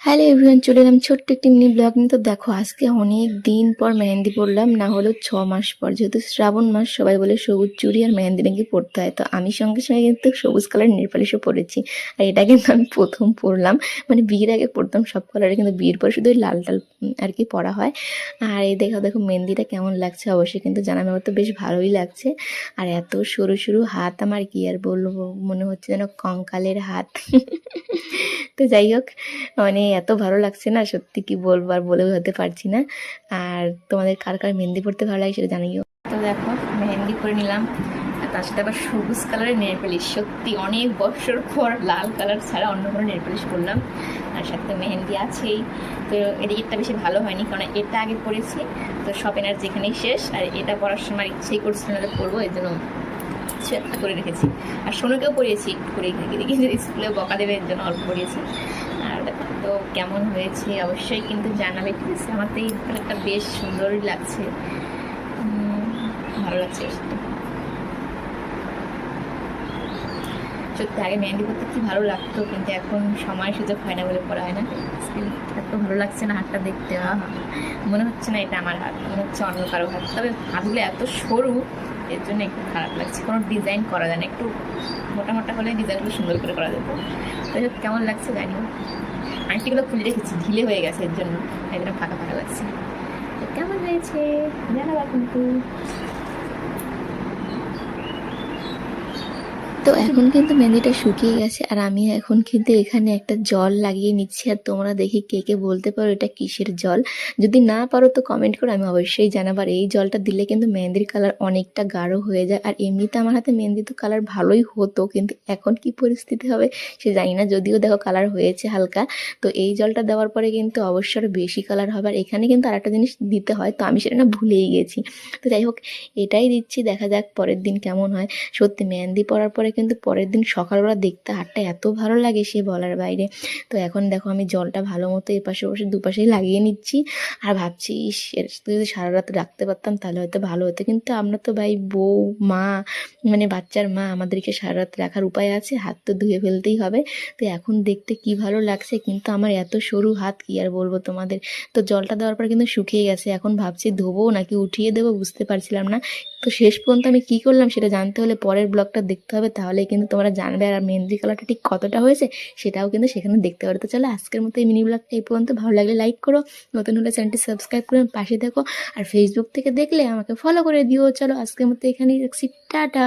Hello everyone, চলে এলাম ছোট্ট একটি মিনি ব্লগ নিয়ে। তো দেখো, আজকে অনেক দিন পর মেহেন্দি পড়লাম, না হলো 6 মাস পর। যেহেতু শ্রাবণ মাস, সবাই বলে সবুজ চুড়ি আর মেহেন্দি নাকি পড়তে হয়, তো আমি সঙ্গে সঙ্গে কিন্তু সবুজ কালার নেল পালিশও পরেছি। আর এটা কিন্তু আমি প্রথম পরলাম, মানে বিয়ের আগে পরতাম সব কালারে, কিন্তু বিয়ের পরে শুধু ওই লাল টাল আর কি পরা হয়। আর এই দেখো দেখো মেহেন্দিটা কেমন লাগছে অবশ্যই কিন্তু জানাবে। আমার তো বেশ ভালোই লাগছে। আর এত সরু সরু হাত আমার, কি আর বলবো, মনে হচ্ছে যেন কঙ্কালের হাত। তো যাই হোক, মানে এত ভালো লাগছে না, সত্যি কি বলবো, আর বলে বোঝাতে পারছি না। আর তোমাদের কার কার মেহেন্দি পড়তে ভালো লাগে সেটা জানিও। তো দেখো, মেহেন্দি করে নিলাম, আর তার সাথে আবার সবুজ কালারের নেল পালিশ। সত্যি অনেক বছর পর লাল কালার ছাড়া অন্য কোনো নেল পালিশ করলাম। আর সাথে তো মেহেন্দি আছেই। তো এদিকটা বেশি ভালো হয়নি, কারণ এটা আগে পরেছি, তো সব এনার্জি এখানেই শেষ। আর এটা পড়ার সময় ইচ্ছেই করছিল না যে পড়বো, এই জন্য কিছু একটা করে রেখেছি। আর সোনুকেও পড়িয়েছি একটু করে, কিন্তু স্কুলে বকা দেবে এর জন্য অল্প পড়িয়েছি। আর তো কেমন হয়েছে অবশ্যই কিন্তু জানাবে, ঠিক আছে? আমার তো এই কালারটা বেশ সুন্দরই লাগছে, ভালো লাগছে সত্যি। আগে মেহেন্দি করতে কি ভালো লাগতো, কিন্তু এখন সময় সুযোগ হয় না বলে পড়া হয় না। এত ভালো লাগছে না হাতটা দেখতে, মনে হচ্ছে না এটা আমার হাত, মনে হচ্ছে অন্য কারো হাত। তবে হাতগুলো এত সরু, এর জন্য একটু খারাপ লাগছে। কোনো ডিজাইন করা যায় না, একটু মোটা মোটা হলে ডিজাইনগুলো সুন্দর করে করা যেত। তো কেমন লাগছে জানি না। আংটিগুলো খুলে রেখেছি, ঢিলে হয়ে গেছে, এর জন্য একদম ফাঁকা ফাঁকা লাগছে। তো কেমন হয়েছে জানাবা কিন্তু। তো এখন কিন্তু মেহেন্দিটা শুকিয়ে গেছে, আর আমি এখন কিন্তু এখানে একটা জল লাগিয়ে নিচ্ছি। আর তোমরা দেখি কে কে বলতে পারো এটা কিসের জল। যদি না পারো তো কমেন্ট করো, আমি অবশ্যই জানাবো। আর এই জলটা দিলে কিন্তু মেহেন্দির কালার অনেকটা গাঢ় হয়ে যায়। আর এমনিতে আমার হাতে মেহেন্দি তো কালার ভালোই হতো, কিন্তু এখন কি পরিস্থিতি হবে সে জানি না। যদিও দেখো কালার হয়েছে হালকা, তো এই জলটা দেওয়ার পরে কিন্তু অবশ্যই আরও বেশি কালার হবে। আর এখানে কিন্তু আরেকটা জিনিস দিতে হয়, তো আমি সেটা না ভুলেই গেছি। তো যাই হোক, এটাই দিচ্ছি, দেখা যাক পরের দিন কেমন হয়। সত্যি মেহেন্দি পরার পরে কিন্তু পরের দিন সকালবেলা দেখতে হাতটা এত ভালো লাগে সে বলার বাইরে। তো এখন দেখো আমি জলটা ভালো মতো এপাশে ওপাশে দুপাশেই লাগিয়ে নিচ্ছি। আর ভাবছি যদি সারা রাত রাখতে পারতাম তাহলে হয়তো ভালো হতো, কিন্তু আমরা তো ভাই বউ, মা, মানে বাচ্চার মা, আমাদেরকে সারা রাত রাখার উপায় আছে? হাত তো ধুয়ে ফেলতেই হবে। তো এখন দেখতে কি ভালো লাগছে, কিন্তু আমার এত সরু হাত, কি আর বলবো তোমাদের। তো জলটা দেওয়ার পর কিন্তু শুকিয়ে গেছে, এখন ভাবছি ধোবো নাকি উঠিয়ে দেবো, বুঝতে পারছিলাম না। তো শেষ পর্যন্ত আমি কী করলাম সেটা জানতে হলে পরের ব্লগটা দেখতে হবে, তাহলে কিন্তু তোমরা জানবে। আর মেহেন্দি কালারটা ঠিক কতটা হয়েছে সেটাও কিন্তু সেখানে দেখতে পারো। তো চলো আজকের মতো এই মিনি ব্লগটা এই পর্যন্ত। ভালো লাগলে লাইক করো, নতুন হলে চ্যানেলটি সাবস্ক্রাইব করে পাশে দেখো। আর ফেসবুক থেকে দেখলে আমাকে ফলো করে দিও। চলো আজকের মতো এখানেই রাখছি, টাটা।